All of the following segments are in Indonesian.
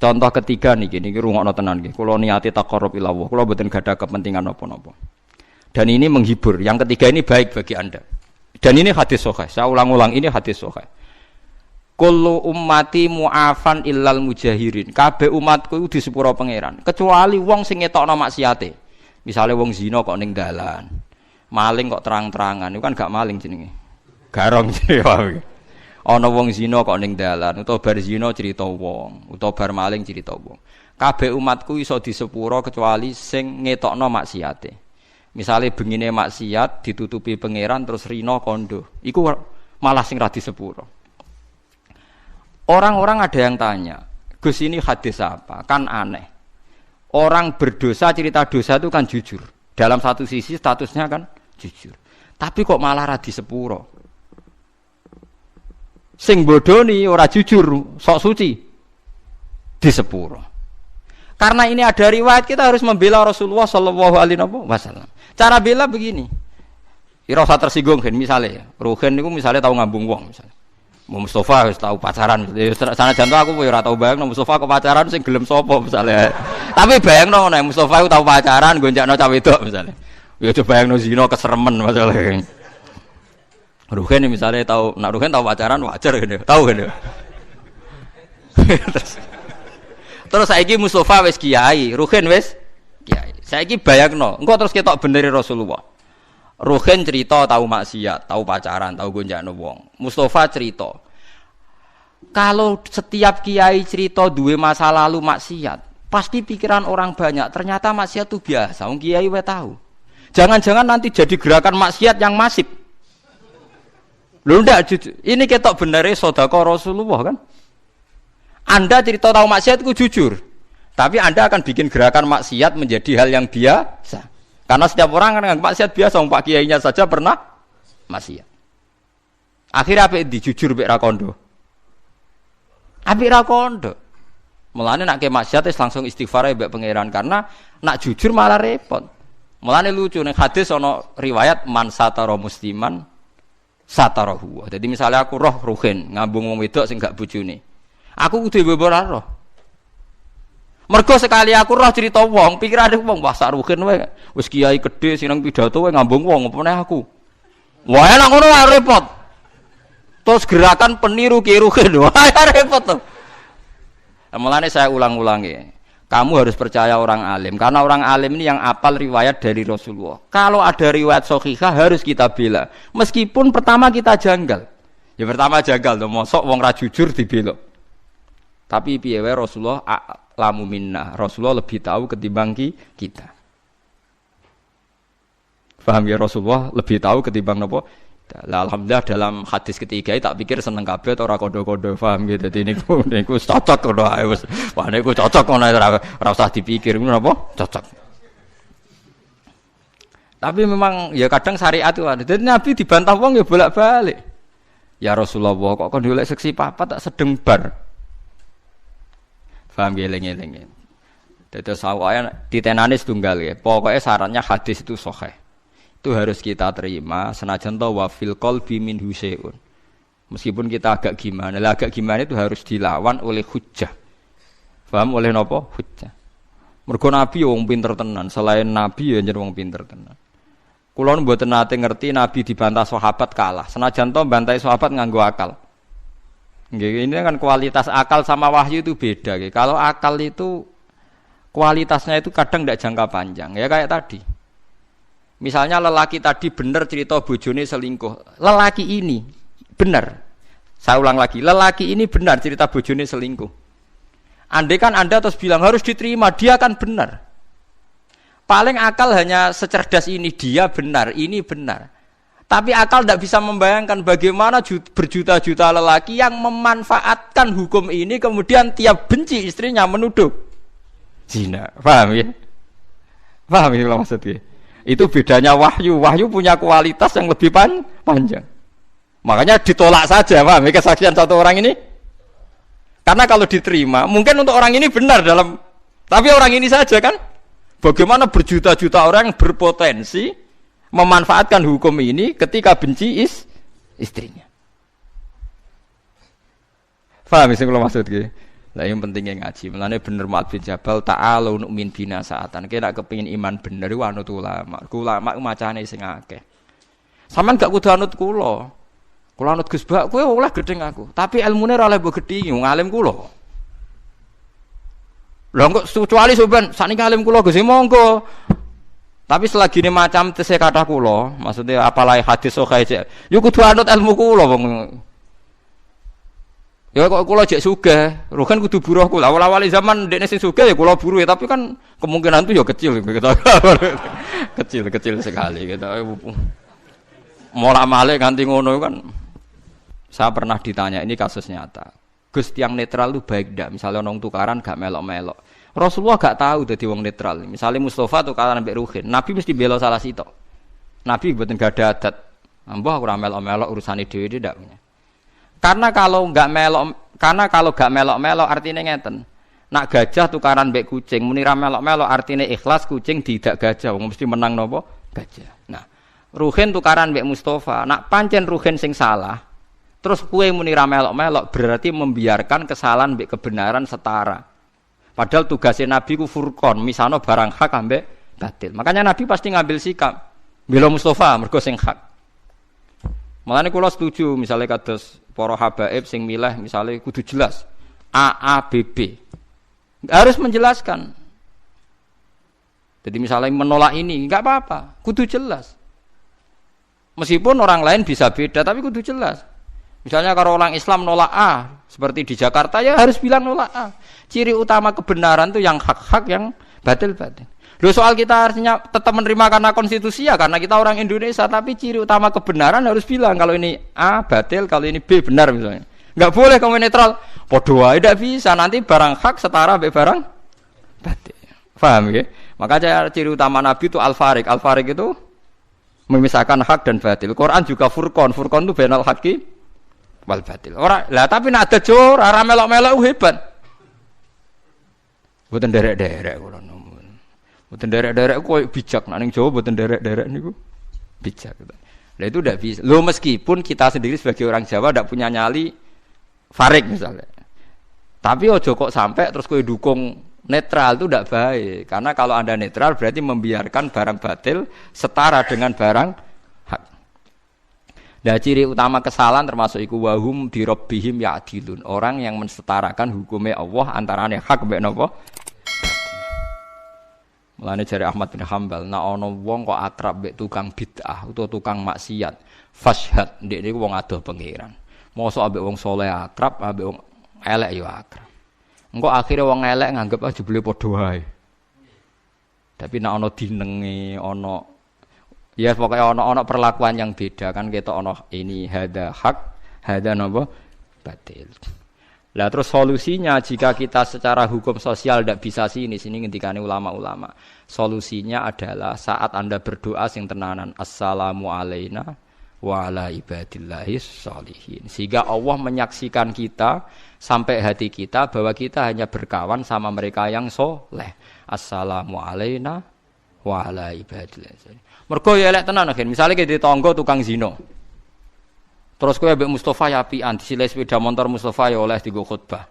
Contoh ketiga niki rungokno tenan nggih. Kula niate taqarrub ila Allah. Kula mboten gadah kepentingan napa-napa. Dan ini menghibur. Yang ketiga ini baik bagi Anda. Dan ini hadis sahih. Saya ulang-ulang ini hadis sahih. Kullu ummati mu'afan illal mujahirin. Kabeh umatku iku disepuro pangeran, kecuali wong sing ngetokno maksiate. Misale wong zina kok ning dalan. Maling kok terang-terangan, itu kan gak maling jenenge. Garong jenenge. Ana wong zina kok ning dalan, utawa bar zina cerita wong, utawa bar maling cerita wong. Kabeh umatku iso disepuro kecuali sing ngetokno maksiate. Misale bengine maksiat ditutupi pangeran terus rina kondo. Iku malah sing ra disepuro. Orang-orang ada yang tanya, Gus ini hadis apa? Kan aneh. Orang berdosa cerita dosa itu kan jujur. Dalam satu sisi statusnya kan jujur. Tapi kok malah ra disepuro? Sing bodoni ora jujur, sok suci disepuro. Karena ini ada riwayat, kita harus membela Rasulullah sallallahu alaihi wasallam. Cara bela begini. Ira usah tersinggung kan misalnya, Ruhin niku misalnya tahu ngambung wong misalnya. Mustafa wis tahu pacaran. Sana jantung aku ora tau bayangno Mustafa kok pacaran sing gelem sapa misalnya. Tapi bayangno nek Mustafa iku tahu pacaran gonjakno cah wedok misalnya. Ya coba bayangno zina keseremen masalah. Ruhin misalnya tahu, nak Ruhin tahu pacaran wajar kan ya. Tahu kan ya. Terus saiki Mustafa wis kiai, Ruhin wis kiai. Saiki bayangno, engko terus ketok beneri Rasulullah. Ruhin cerita tahu maksiat, tahu pacaran, tahu gonjakno wong. Mustafa cerita. Kalau setiap kiai cerita duwe masa lalu maksiat, pasti pikiran orang banyak ternyata maksiat itu biasa. Wong kiai wae tahu. Jangan-jangan nanti jadi gerakan maksiat yang masif. Lho ndak, ini ketok benere sedekah Rasulullah kan? Anda cerita tahu maksiat itu jujur. Tapi Anda akan bikin gerakan maksiat menjadi hal yang biasa. Karena setiap orang kan maksiat biasa, Pak kiainya saja pernah maksiat. Akhirnya apa dijujur mbek ra kondo. Apik ra kondo. Mulane nek maksiat wis langsung istighfar mbek pangeran karena nak jujur malah repot. Mulane lucu ning hadis ana riwayat man satara musliman satarahu. Jadi misalnya aku roh Ruhin ngambung wong wedok sing gak bojone. Aku kudu mbobor roh. Mergo sekali aku roh cerita wong, pikirane wong wah sak Ruhin wae wis kiai gedhe sing nang pidato wae ngambung wong apa meneh aku. Wah enak ngono wae repot. Terus gerakan peniru Ki Ruhin wah repot to. Mulane saya ulang-ulangi. Kamu harus percaya orang alim karena orang alim ini yang apal riwayat dari Rasulullah. Kalau ada riwayat sahihah harus kita bela. Meskipun pertama kita janggal. Ya pertama janggal to, mosok wong ra jujur dibela. Tapi piye wae Rasulullah lamu minna. Rasulullah lebih tahu ketimbang kita. Paham ya, Rasulullah lebih tahu ketimbang napa? Lah alhamdulillah dalam hadis ketiga tak pikir seneng kabeh ora kodo-kodo, paham gitu. Dadi niku cocok ngono ae wis. Wah niku cocok ngono ora usah dipikir ngono napa? Cocok. Tapi memang ya kadang syariat itu ada. Jadi Nabi dibantah wong ya bolak-balik. Ya Rasulullah kok kon golek seksi papat tak sedeng bar. Paham geleng-geleng. Dadi sawaya ditenani setunggal ya. Pokoknya syaratnya hadis itu sahih. Itu harus kita terima senajan to wa fil qalbi min husaun. Meskipun kita agak gimana, agak gimana itu harus dilawan oleh hujjah. Paham oleh napa? Hujjah. Mergo Nabi wong pinter tenan, selain Nabi ya jeneng wong pinter tenan. Kula mboten nate ngerti Nabi dibantah sahabat kalah. Senajan to bantai sahabat nganggo akal. Nggih, ini kan kualitas akal sama wahyu itu beda. Kalau akal itu kualitasnya itu kadang tidak jangka panjang. Ya kayak tadi. Misalnya lelaki tadi benar cerita bojone selingkuh. Lelaki ini benar. Saya ulang lagi, lelaki ini benar cerita bojone selingkuh. Andai kan Anda terus bilang harus diterima, dia kan benar. Paling akal hanya secerdas ini, dia benar, ini benar. Tapi akal tidak bisa membayangkan bagaimana berjuta-juta lelaki yang memanfaatkan hukum ini kemudian tiap benci istrinya menuduh zina. Paham ya? Paham ya maksudnya? Itu bedanya wahyu. Wahyu punya kualitas yang lebih panjang. Makanya ditolak saja, paham? Kesaksian satu orang ini. Karena kalau diterima, mungkin untuk orang ini benar dalam, tapi orang ini saja kan. Bagaimana berjuta-juta orang yang berpotensi memanfaatkan hukum ini ketika benci istrinya. Paham sih kalau maksudnya? Lah yang pentingnya ngaji. Mulane bener Mu'adz bin Jabal ta'alu nu'min bina saatan. Kira kepengin iman bener iku anut ulama. Ulama ku macane sing akeh. Sampeyan gak kudu anut kula. Kula anut Gus Bak kowe oleh gedeng aku. Tapi ilmune ora oleh mbok gedhingi, wong alim kula. Lah kok kecuali sampean sakniki alim kula Gus monggo. Tapi selagi ini macam tesih kata kula, maksudnya apalai hadis sahih. Yo kudu anut ilmu kula wong. Ya kok kula jek sugih, Ruhin kudu buruh kula. Awal-awal zaman dekne sing sugih ya kula buruh ya, tapi kan kemungkinan itu ya kecil gitu. Kecil sekali gitu. Mola-malik ganti ngono kan. Saya pernah ditanya, ini kasus nyata. Gus tiang netral lu baik ndak? Misalnya nong tukaran gak melok-melok. Rasulullah gak tahu dadi wong netral. Misalnya Mustafa tukaran ambek Ruhin, Nabi mesti bela salah sitok. Nabi mboten gak ada adat. Mbah ora melok-melok urusane dhewe ndak punya. Karena kalau gak melok-melok artinya ngeten. Nak gajah tukaran mbek kucing, muni ra melok-melok artinya ikhlas kucing tidak gajah, wong mesti menang napa? Gajah. Nah, Ruhin tukaran mbek Mustafa, nak pancen Ruhin sing salah, terus kue muni ra melok-melok berarti membiarkan kesalahan mbek kebenaran setara. Padahal tugasnya Nabi ku furqon, misano barang hak ambek batil. Makanya Nabi pasti ngambil sikap bela Mustafa mergo sing hak. Mulane kula setuju misalnya kados para habaib sing milih misalnya kudu jelas A B B. Harus menjelaskan. Jadi misalnya menolak ini enggak apa-apa, kudu jelas. Meskipun orang lain bisa beda tapi kudu jelas. Misalnya kalau orang Islam nolak A seperti di Jakarta ya harus bilang nolak A. Ciri utama kebenaran itu yang hak-hak yang batil-batil. Loh soal kita harusnya tetap menerima karena konstitusi ya karena kita orang Indonesia, tapi ciri utama kebenaran harus bilang kalau ini A batil, kalau ini B benar misalnya. Enggak boleh kamu netral. Podo wae ndak bisa, nanti barang hak setara mbek barang batil. Paham ya? Makanya ciri utama Nabi itu al-farik. Al-farik itu memisahkan hak dan batil. Quran juga furqon. Furqon itu bainal haqqi wal batil. Ora lah tapi nek ada jor ora melok-melok hebat. Mboten derek-derek kula. Mboten derek-derek koyo bijak, nek ning Jawa mboten derek-derek niku bijak. Lah itu ndak bisa. Loh meskipun kita sendiri sebagai orang Jawa ndak punya nyali farik misalnya. Tapi ojo kok sampai terus kowe dukung netral itu ndak baik. Karena kalau Anda netral berarti membiarkan barang batil setara dengan barang hak. Nah, ciri utama kesalahan termasuk iku wahum bi rabbihim ya'dilun. Orang yang mensetarakan hukumnya Allah antarane hak mbek napa? Mulane jare Ahmad bin Hambal, nek ana wong kok akrab mbek tukang bid'ah utawa tukang maksiat, fashhad ndek niku wong adoh pangeran. Mosok ambek wong saleh akrab, ambek wong elek ya akrab. Engko akhire wong elek nganggep ah jebule padha wae. Tapi nek ana dinenge, ana ya pokoknya ana perlakuan yang beda kan ketok ana ini hada hak, hada napa batil. Lah terus solusinya jika kita secara hukum sosial tidak bisa sini ngendikane ulama-ulama. Solusinya adalah saat Anda berdoa sing tenanan assalamu alaina wa ala ibadillahis sholihin. Sehingga Allah menyaksikan kita sampai hati kita bahwa kita hanya berkawan sama mereka yang soleh. Assalamu alaina wa ala ibadillahis sholihin. Mergo ya elek tenan akhir. Misale kita tangga tukang zina. Terus kowe ambek Mustafa ya apian, disilai sepeda motor Mustafa ya oleh digo khutbah.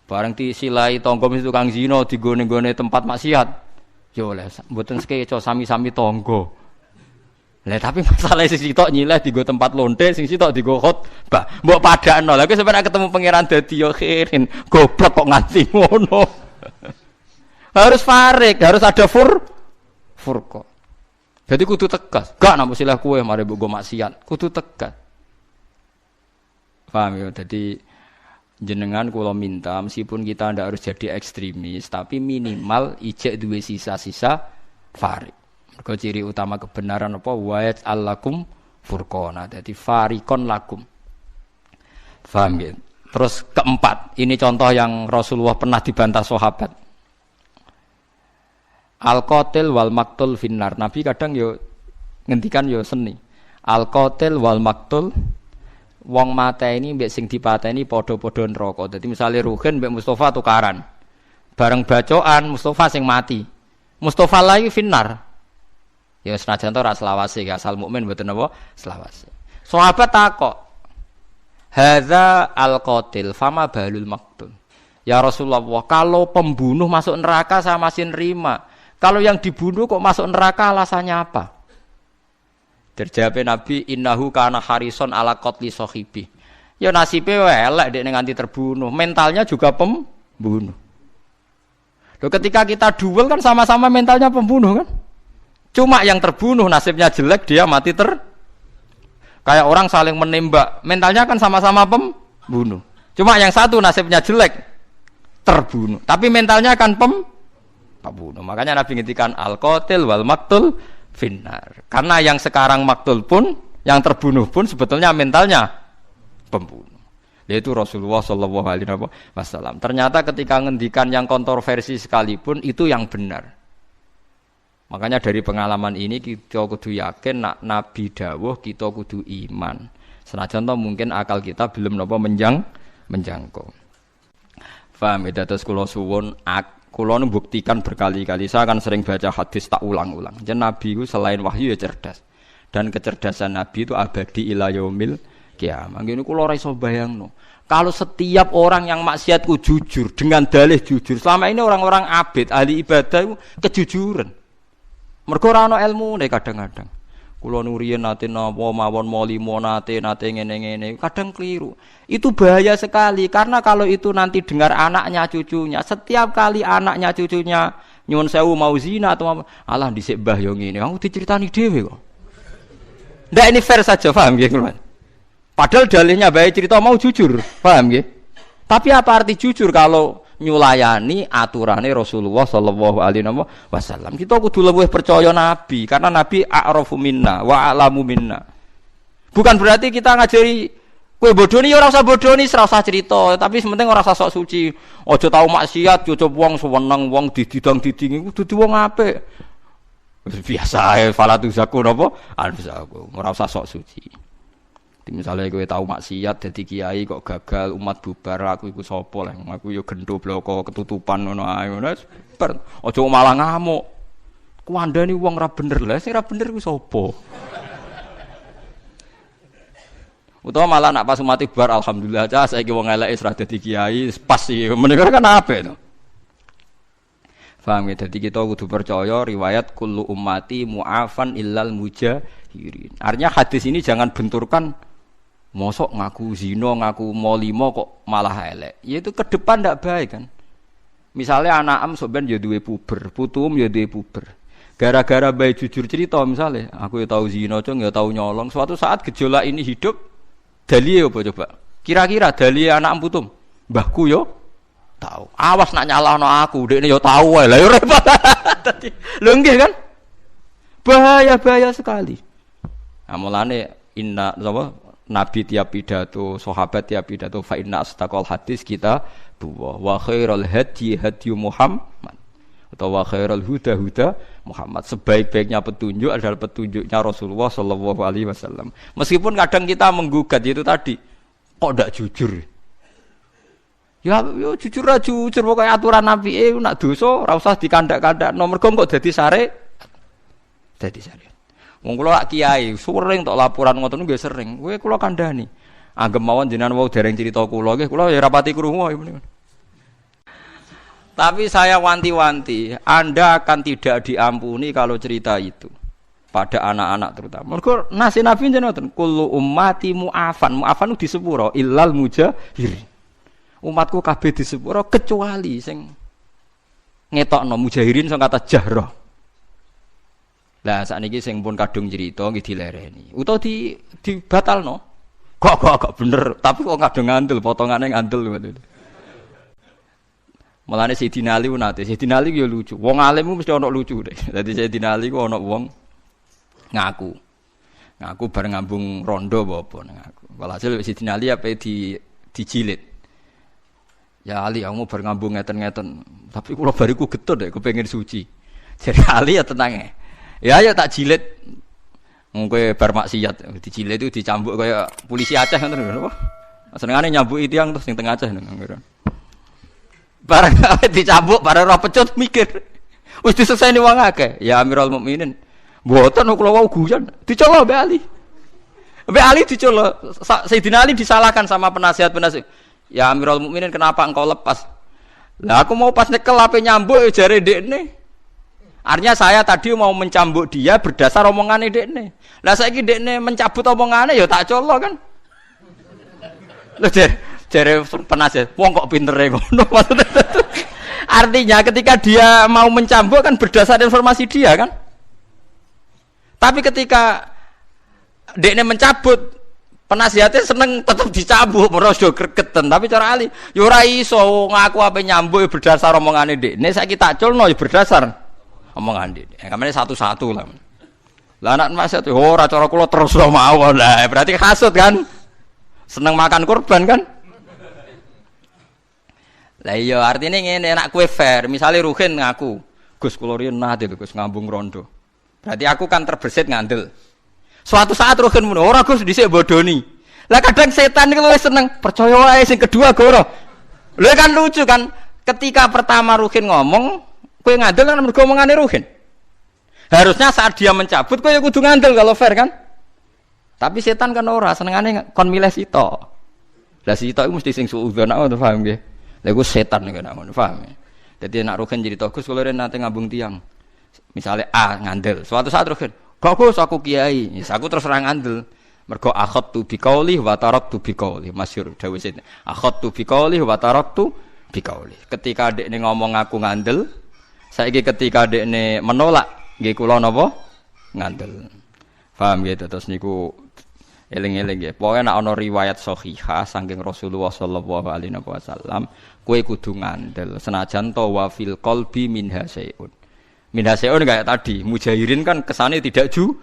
Bareng disilai tangga mesti tukang zina digone-gone tempat maksiat. Ya oleh mboten sekeco sami-sami tangga. Lah tapi masalah sing sitok nyileh digo tempat lonte, sing sitok digo khutbah. Mbok padakno. Lah kowe sampeyan ketemu pangeran dadi ya khirin. Goblok kok nganti ngono. Harus farik, harus ada furqa. Jadi kudu tegas. Gak nampu silah kowe mare mbok maksiat. Kudu tegas. Paham ya? Jadi jenengan kula minta meskipun kita ndak harus jadi ekstremis, tapi minimal ijek duwe sisa-sisa farik. Mergo ciri utama kebenaran apa wa'at allakum furqana. Jadi farikon lakum. Paham ya? Terus keempat, ini contoh yang Rasulullah pernah dibantah sahabat. Al-qatil wal maktul finnar. Nabi kadang yo ngendikan yo seni. Al-qatil wal maktul wong mateni mbek sing dipateni padha-padha neraka. Dadi misale Ruhin mbek Mustafa tukaran. Bareng bacokan Mustafa sing mati. Mustafa lagi finnar. Ya senajan to ora selawase asal mukmin mboten napa selawase. Sahabat takok. Hadza al-qatil fama balul maktul. Ya Rasulullah, kalau pembunuh masuk neraka saya masih nerima. Kalau yang dibunuh kok masuk neraka alasannya apa? Terjawab Nabi, innahu kana harison ala qatli sahibi. Ya nasibnya elek dek nganti terbunuh, mentalnya juga pembunuh. Loh, ketika kita duel kan sama-sama mentalnya pembunuh kan? Cuma yang terbunuh nasibnya jelek dia mati kayak orang saling menembak, mentalnya kan sama-sama pembunuh. Cuma yang satu nasibnya jelek terbunuh, tapi mentalnya kan pembunuh. Makanya Nabi ngintikan al-qatil wal maktul finnar. Karena yang sekarang maktul pun, yang terbunuh pun sebetulnya mentalnya pembunuh. Yaitu Rasulullah Shallallahu Alaihi Wasallam. Ternyata ketika ngendikan yang kontroversi sekalipun itu yang benar. Makanya dari pengalaman ini kita kudu yakin nak Nabi dawuh kita kudu iman. Senajan toh mungkin akal kita belum napa menjangkau. Paham ya, terus kula suwun kula buktikan berkali-kali, saya akan sering baca hadis tak ulang-ulang. Jadi Nabi itu selain wahyu ya cerdas. Dan kecerdasan Nabi itu abadi ila yaumil qiyamah. Ngene kula ora iso bayangno. Kalau setiap orang yang maksiatku jujur dengan dalih jujur. Selama ini orang-orang abid, ahli ibadah itu kejujuran. Mergo ora ana ilmune kadang-kadang. Kula nuriyen nate napa mawon molimo nate ngene-ngene, kadang keliru. Itu bahaya sekali karena kalau itu nanti dengar anaknya cucunya, setiap kali anaknya cucunya nyuwun sewu mau zina atau alah dhisik mbah yo ngene, aku diceritani dhewe kok. Ndak ini fair saja, paham nggih kula? Padahal dalihnya baik cerita mau jujur, paham nggih? Tapi apa arti jujur kalau nyulayani aturane Rasulullah sallallahu alaihi wasallam? Kita kudu luwih percaya Nabi karena Nabi a'rafu minna wa a'lamu minna. Bukan berarti kita ngajari kowe bodoni ya ora usah bodoni, ora usah cerita, tapi sementing ora usah sok suci. Aja tau maksiat, cucup wong seneng wong dididang-didingi kudu dadi wong apik. Biasa ae falatu zaku napa? Alzaku. Ora usah sok suci. Misalnya kowe tau maksiat dadi kiai kok gagal umat bubar, aku iku sapa lah, aku ya gendho bloko ketutupan ngono ae ngono. Aja malah ngamuk. Kuandani wong ra bener lah, sing ra bener ku sapa? Utawa malah nak pas umat bubar alhamdulillah aja saiki wong elek wis ra dadi kiai, pas iki. Menika kan apik to. Paham ya, jadi kita kudu percaya riwayat kullu ummati mu'afan illal mujahirin. Artinya hadis ini jangan benturkan mosok ngaku zina, ngaku molimo kok malah elek. Ya itu ke depan ndak baik kan. Misalnya anak am soben ya duwe puber, putum ya duwe puber. Gara-gara baik jujur cerita misalnya, aku ya tahu zina, cung ya tahu nyolong. Suatu saat gejolak ini hidup, dali apa coba? Kira-kira dali anak am putum, mbahku yo tahu. Awas nak nyalahno aku, dekne yo tahu wae. Lah yo repot. Dadi lho nggih kan? Bahaya sekali. Nah, mulane inna apa nabi tiap pidato, sahabat tiap pidato fa inna astaqal hadis kita wa khairul hadi Muhammad atau wa khairul huda Muhammad. Sebaik-baiknya petunjuk adalah petunjuknya Rasulullah sallallahu alaihi wasallam. Meskipun kadang kita menggugat itu tadi, kok ndak jujur? Ya yo jujur aja jujur pokoke aturan Nabi nak dosa ora usah dikandak-kandak nomor kok dadi sare dadi sare. Wong kula kiai sering tok laporan ngoten nggih sering. Kowe kula kandhani. Anggep mawon jenengan wau dereng cerita kula nggih kula ya rapati krungu. Tapi saya wanti-wanti, Anda akan tidak diampuni kalau cerita itu pada anak-anak terutama. Mergo nasi Nabi jenengan kullu ummati mu'afan. Mu'afan di sepuro illal mujahirin. Umatku kabeh disepuro kecuali sing ngetokno mujahirin sing kata jahra. Lah sakniki sing pun kadung cerita nggih dilereni. Utawa dibatalno. Kok bener, tapi kok kadung ngandel, potongane ngandel ngoten. Mulane Sayyidina Ali nate, Sayyidina Ali yo lucu. Wong alim mesti ana lucu deh. Dadi Sayyidina Ali ku ana wong ngaku. Ngaku bareng ngambung rondo apa ngaku. Walhasil Sayyidina Ali ape dijilid. Ya Ali, kamu bar ngambung ngeten-ngeten. Tapi kula bariku getut deh, kepengin suci. Jadi Ali ya tenang ya. Ya tak jilid. Kowe bar maksiat, dijilid itu dicambuk kaya polisi Aceh ngoten lho. Senengane nyambuki tiyang terus ning teng Aceh ngono. Bareng dicambuk, bareng ora pecut mikir. Wis diseseni wong akeh. Ya Amirul Mukminin. Mboten kula wau guyon. Dicolok mbek Ali. Mbek Ali dicolok. Sayyidina Ali disalahkan sama penasihat-penasihat. Ya Amirul Mukminin kenapa engkau lepas? Lah aku mau pas nyekel ape nyambuk jare dekne. Artinya saya tadi mau mencambuk dia berdasar omongane dekne. Lah saiki dekne mencabut omongane ya tak colok kan. Lho jare penasihat, wong kok pintere ngono maksudnya. Artinya ketika dia mau mencambuk kan berdasar informasi dia kan. Tapi ketika dekne mencabut, penasihatnya seneng tetap dicambuk, merosot gregeten. Tapi cara ali, yo ora iso ngaku ape nyambuk berdasar omongane dekne, saiki tak culno ya berdasar omongan dekne. Kamane satu-satu lah. Lah anak nasihat ora cara kula terus mawon lah. Berarti hasud kan? Seneng makan kurban kan? Lah iya artine ngene nek kowe fair, misale Ruhin ngaku, Gus kula riyen nate Gus ngambung rondo. Berarti aku kan terbersit ngandel. Suatu saat Ruhin muni, ora Gus dhisik bodoni. Lah kadang setan iki luwih seneng percaya wae sing kedua goro. Lha kan lucu kan ketika pertama Ruhin ngomong, kowe ngandel kan mergo omongane Ruhin. Harusnya saat dia mencabut kowe ya kudu ngandel kalau fair kan? Tapi setan kan ora senengane kon milih sito. Lah sito iku mesti sing suudzon aku paham nggih. Lha iku setan kan ngono paham. Dadi nek Ruhin cerita Gus kula nate ngambung tiang. Misale A ngandel, suatu saat Ruhin, "Gus aku kiai." Yes, aku terus ora ngandel. Mergo akhadtu biqauli wa taraktu biqauli. Masyhur dawuh setan. Akhadtu biqauli wa taraktu biqauli. Ketika dekne ngomong aku ngandel, saiki ketika dekne menolak nggih kula napa? Ngandel. Paham gitu terus niku eling-eling nggih. Pokoke nek ana riwayat sahihah saking Rasulullah sallallahu alaihi wasallam, kowe kudu ngandel senajan to wa fil qalbi minha syai'un. Minha syai'un kayak tadi, mujahirin kan kesane tidak jujur.